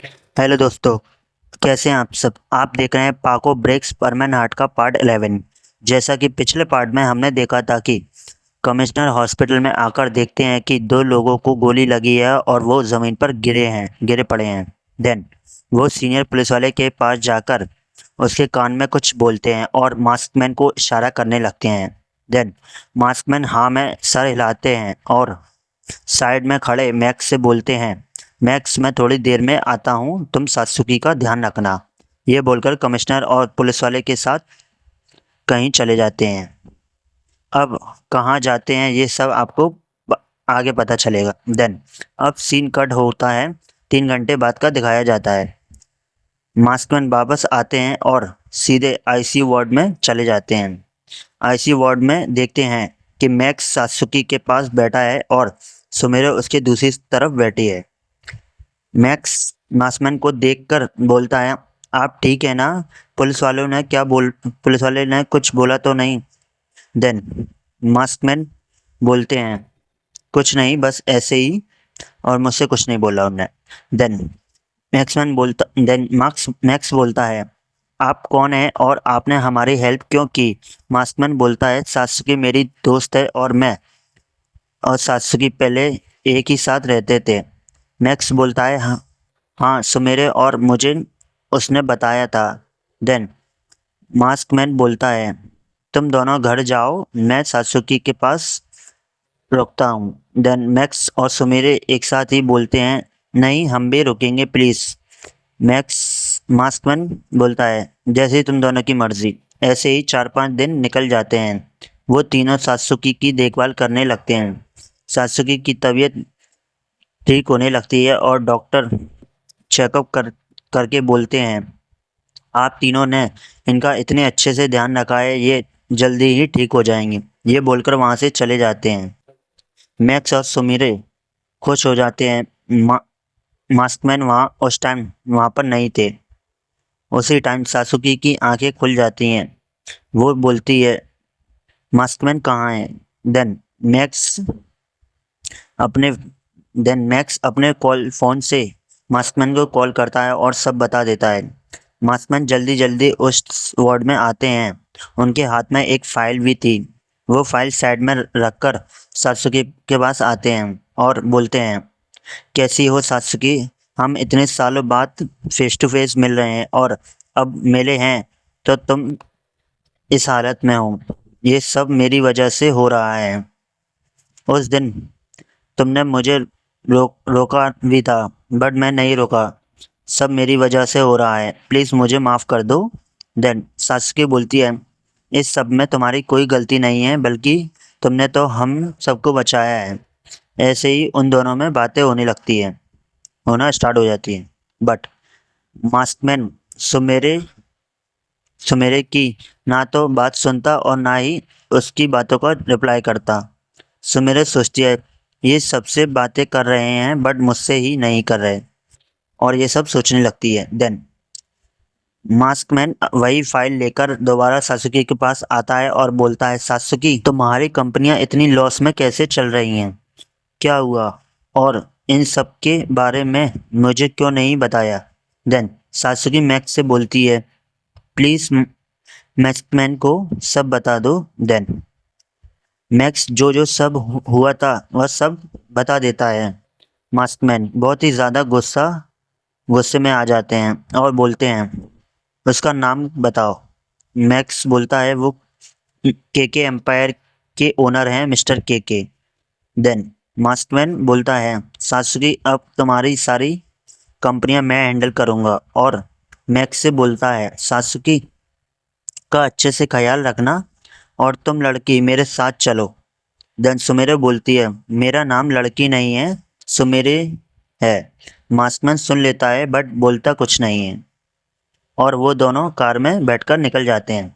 Hello दोस्तों, कैसे हैं आप सब। आप देख रहे हैं पाको ब्रेक्स परमैन हार्ट का पार्ट 11। जैसा कि पिछले पार्ट में हमने देखा था कि कमिश्नर हॉस्पिटल में आकर देखते हैं कि दो लोगों को गोली लगी है और वो ज़मीन पर गिरे पड़े हैं। देन वो सीनियर पुलिस वाले के पास जाकर उसके कान में कुछ बोलते हैं और मास्कमैन को इशारा करने लगते हैं। देन मास्कमैन हाँ में सर हिलाते हैं और साइड में खड़े मैक्स से बोलते हैं, मैक्स मैं थोड़ी देर में आता हूँ, तुम सात्सुकी का ध्यान रखना। ये बोलकर कमिश्नर और पुलिस वाले के साथ कहीं चले जाते हैं। अब कहाँ जाते हैं ये सब आपको आगे पता चलेगा। देन अब सीन कट होता है, 3 घंटे बाद का दिखाया जाता है। मास्कमैन वापस आते हैं और सीधे आईसीयू वार्ड में चले जाते हैं। आईसीयू वार्ड में देखते हैं कि मैक्स सात्सुकी के पास बैठा है और सुमेरो उसके दूसरी तरफ बैठी है। मैक्स मास्कमैन को देखकर बोलता है, आप ठीक है ना? पुलिस वाले ने कुछ बोला तो नहीं? देन मास्कमैन बोलते हैं, कुछ नहीं, बस ऐसे ही, और मुझसे कुछ नहीं बोला उन्होंने। देन मैक्स बोलता है, आप कौन है और आपने हमारी हेल्प क्यों की? मास्कमैन बोलता है, सात्सुकी मेरी दोस्त है और मैं और सात्सुकी पहले एक ही साथ रहते थे। मैक्स बोलता है, हाँ हाँ, सुमेरे और मुझे उसने बताया था। देन मास्कमैन बोलता है, तुम दोनों घर जाओ, मैं सात्सुकी के पास रुकता हूँ। देन मैक्स और सुमेरे एक साथ ही बोलते हैं, नहीं, हम भी रुकेंगे प्लीज़। मास्कमैन बोलता है, जैसे ही तुम दोनों की मर्जी। ऐसे ही 4-5 दिन निकल जाते हैं। वो तीनों सात्सुकी की देखभाल करने लगते हैं। सात्सुकी की तबीयत ठीक होने लगती है और डॉक्टर चेकअप करके बोलते हैं, आप तीनों ने इनका इतने अच्छे से ध्यान रखा है, ये जल्दी ही ठीक हो जाएंगे। ये बोलकर वहाँ से चले जाते हैं। मैक्स और सुमीरे खुश हो जाते हैं। मास्कमैन वहाँ उस टाइम वहाँ पर नहीं थे। उसी टाइम सासुकी की आंखें खुल जाती हैं। वो बोलती है, मास्कमैन कहाँ है? देन मैक्स अपने देन मैक्स अपने कॉल फ़ोन से मास्कमैन को कॉल करता है और सब बता देता है। मास्कमैन जल्दी जल्दी उस वार्ड में आते हैं। उनके हाथ में एक फ़ाइल भी थी। वो फ़ाइल साइड में रखकर सात्सुकी के पास आते हैं और बोलते हैं, कैसी हो सात्सुकी? हम इतने सालों बाद फेस टू फेस मिल रहे हैं और अब मिले हैं तो तुम इस हालत में हो। ये सब मेरी वजह से हो रहा है। उस दिन तुमने मुझे रोका भी था, बट मैं नहीं रोका। सब मेरी वजह से हो रहा है, प्लीज़ मुझे माफ़ कर दो। देन सात्सुकी बोलती है, इस सब में तुम्हारी कोई गलती नहीं है, बल्कि तुमने तो हम सबको बचाया है। ऐसे ही उन दोनों में बातें होना स्टार्ट हो जाती हैं। बट मास्कमैन सुमेरे सुमेरे की ना तो बात सुनता और ना ही उसकी बातों का रिप्लाई करता। सुमेरे सोचती है, ये सबसे बातें कर रहे हैं बट मुझसे ही नहीं कर रहे, और ये सब सोचने लगती है। देन मास्कमैन वही फाइल लेकर दोबारा सात्सुकी के पास आता है और बोलता है, सात्सुकी तुम्हारी कंपनियां इतनी लॉस में कैसे चल रही हैं? क्या हुआ? और इन सब के बारे में मुझे क्यों नहीं बताया? देन सात्सुकी मैक्स से बोलती है, प्लीज़ मैक्समैन को सब बता दो। देन मैक्स जो जो सब हुआ था वह सब बता देता है। मास्कमैन बहुत ही ज़्यादा गुस्से में आ जाते हैं और बोलते हैं, उसका नाम बताओ। मैक्स बोलता है, वो केके एम्पायर के ओनर हैं, मिस्टर केके। देन मास्कमैन बोलता है, सात्सुकी अब तुम्हारी सारी कंपनियां मैं हैंडल करूंगा। और मैक्स से बोलता है, सात्सुकी का अच्छे से ख्याल रखना और तुम लड़की मेरे साथ चलो। देन सुमेरे बोलती है, मेरा नाम लड़की नहीं है, सुमेरे है। मास्कमैन सुन लेता है बट बोलता कुछ नहीं है और वो दोनों कार में बैठकर निकल जाते हैं।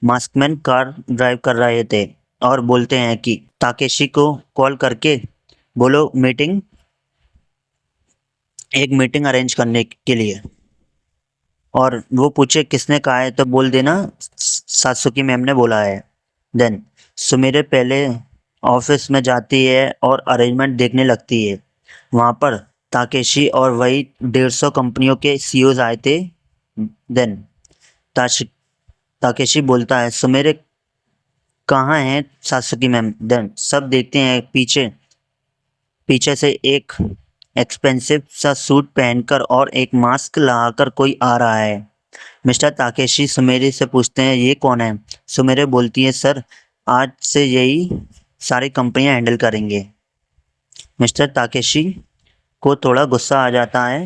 मास्कमैन कार ड्राइव कर रहे थे और बोलते हैं कि ताकेशी को कॉल करके बोलो एक मीटिंग अरेंज करने के लिए, और वो पूछे किसने कहा है तो बोल देना सात्सुकी मैम ने बोला है। देन सुमेरे पहले ऑफिस में जाती है और अरेंजमेंट देखने लगती है। वहाँ पर ताकेशी और वही 150 कंपनियों के सीईओज आए थे। देन ताकेशी बोलता है, सुमेरे कहाँ हैं सात्सुकी मैम? देन सब देखते हैं पीछे पीछे से एक एक्सपेंसिव सा सूट पहनकर और एक मास्क लगाकर कोई आ रहा है। मिस्टर ताकेशी सुमेरे से पूछते हैं, ये कौन है? सुमेरे बोलती है, सर आज से यही सारी कंपनियां हैंडल करेंगे। मिस्टर ताकेशी को थोड़ा गुस्सा आ जाता है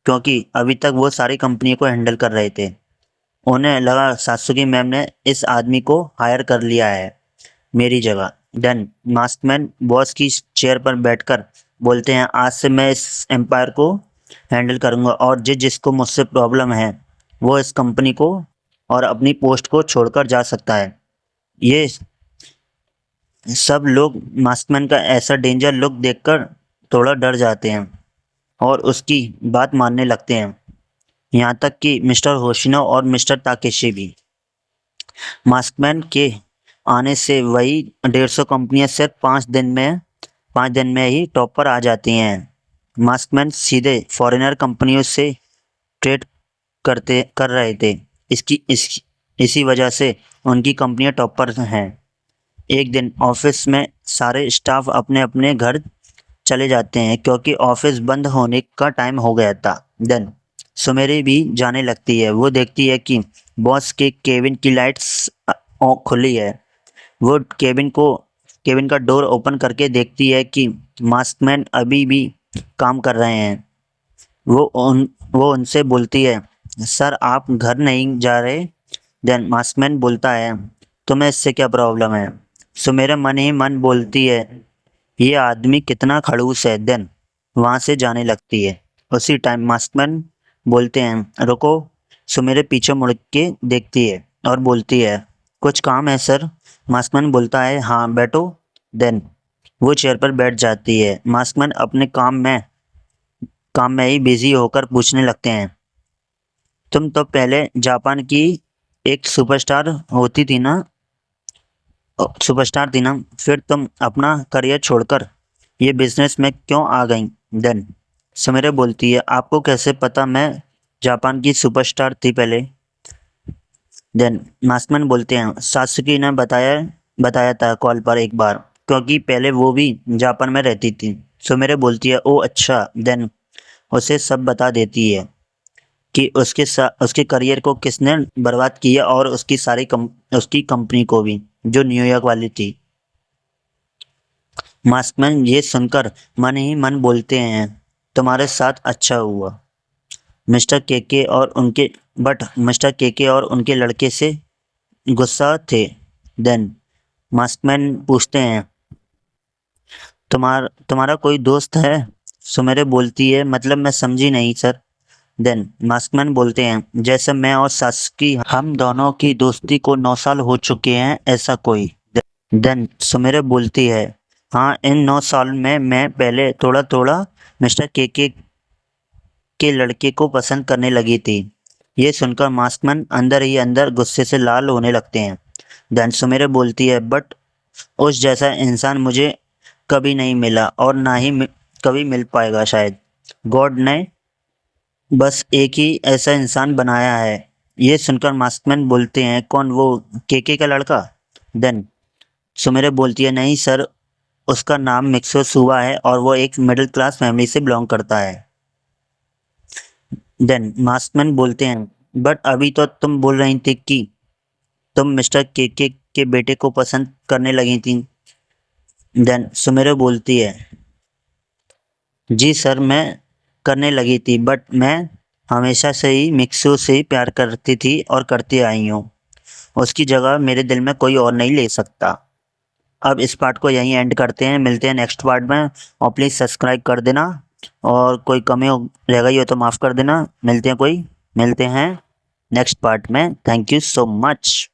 क्योंकि अभी तक वो सारी कंपनी को हैंडल कर रहे थे। उन्हें लगा सात्सुकी मैम ने इस आदमी को हायर कर लिया है मेरी जगह। देन मास्कमैन बॉस की चेयर पर बैठकर बोलते हैं, आज से मैं इस एम्पायर को हैंडल करूंगा और जिसको मुझसे प्रॉब्लम है वो इस कंपनी को और अपनी पोस्ट को छोड़कर जा सकता है। ये सब लोग मास्कमैन का ऐसा डेंजर लुक देखकर थोड़ा डर जाते हैं और उसकी बात मानने लगते हैं, यहाँ तक कि मिस्टर होशिनो और मिस्टर ताकेशी भी। मास्कमैन के आने से वही 150 कंपनियां सिर्फ 5 दिन में ही टॉप पर आ जाती हैं। मास्कमैन सीधे फॉरेनर कंपनियों से ट्रेड कर रहे थे। इसी वजह से उनकी कंपनियां टॉप पर हैं। एक दिन ऑफिस में सारे स्टाफ अपने अपने घर चले जाते हैं क्योंकि ऑफिस बंद होने का टाइम हो गया था। देन सुमेरी भी जाने लगती है। वो देखती है कि बॉस के केबिन की लाइट्स खुली है। वो केबिन का डोर ओपन करके देखती है कि मास्कमैन अभी भी काम कर रहे हैं। वो उनसे बोलती है, सर आप घर नहीं जा रहे? देन मास्कमैन बोलता है, तुम्हें इससे क्या प्रॉब्लम है? सुमेरा मन ही मन बोलती है, ये आदमी कितना खड़ूस है। देन वहाँ से जाने लगती है। उसी टाइम मास्कमैन बोलते हैं, रुको। सुमेरे पीछे मुड़ के देखती है और बोलती है, कुछ काम है सर? मास्कमैन बोलता है, हाँ बैठो। देन वो चेयर पर बैठ जाती है। मास्कमैन अपने काम में ही बिजी होकर पूछने लगते हैं, तुम तो पहले जापान की एक सुपरस्टार थी ना, फिर तुम अपना करियर छोड़कर ये बिजनेस में क्यों आ गई? देन सुमेरे बोलती है, आपको कैसे पता मैं जापान की सुपरस्टार थी पहले? देन मास्कमैन बोलते हैं, सात्सुकी ने बताया था कॉल पर एक बार, क्योंकि पहले वो भी जापान में रहती थी। सुमेरे बोलती है, ओ अच्छा। देन उसे सब बता देती है कि उसके करियर को किसने बर्बाद किया और उसकी कंपनी को भी, जो न्यूयॉर्क वाली थी। मास्कमैन ये सुनकर मन ही मन बोलते हैं, तुम्हारे साथ अच्छा हुआ। मिस्टर केके और उनके लड़के से गुस्सा थे। देन मास्कमैन पूछते हैं, तुम्हारा कोई दोस्त है? सुमेरे बोलती है, मतलब मैं समझी नहीं सर। देन मास्कमैन बोलते हैं, जैसे मैं और सात्सुकी, हम दोनों की दोस्ती को 9 साल हो चुके हैं, ऐसा कोई? देन सुमेरे बोलती है, हाँ इन 9 साल में मैं पहले थोड़ा थोड़ा मिस्टर केके के लड़के को पसंद करने लगी थी। ये सुनकर मास्कमैन अंदर ही अंदर गुस्से से लाल होने लगते हैं। देन सुमेरे बोलती है, बट उस जैसा इंसान मुझे कभी नहीं मिला और ना ही कभी मिल पाएगा शायद। गॉड ने बस एक ही ऐसा इंसान बनाया है। ये सुनकर मास्कमैन बोलते हैं, कौन? वो केके का लड़का? देन सुमेरे बोलती है, नहीं सर, उसका नाम मिक्सो सुवा है और वो एक मिडिल क्लास फैमिली से बिलोंग करता है। देन मास्कमैन बोलते हैं, बट अभी तो तुम बोल रही थी कि तुम मिस्टर केके के बेटे को पसंद करने लगी थी। देन सुमेरे बोलती है, जी सर मैं करने लगी थी, बट मैं हमेशा से ही मिक्सो से ही प्यार करती थी और करती आई हूँ। उसकी जगह मेरे दिल में कोई और नहीं ले सकता। अब इस पार्ट को यहीं एंड करते हैं, मिलते हैं नेक्स्ट पार्ट में। और प्लीज़ सब्सक्राइब कर देना और कोई कमी रह गई हो तो माफ़ कर देना। मिलते हैं नेक्स्ट पार्ट में। Thank you so much.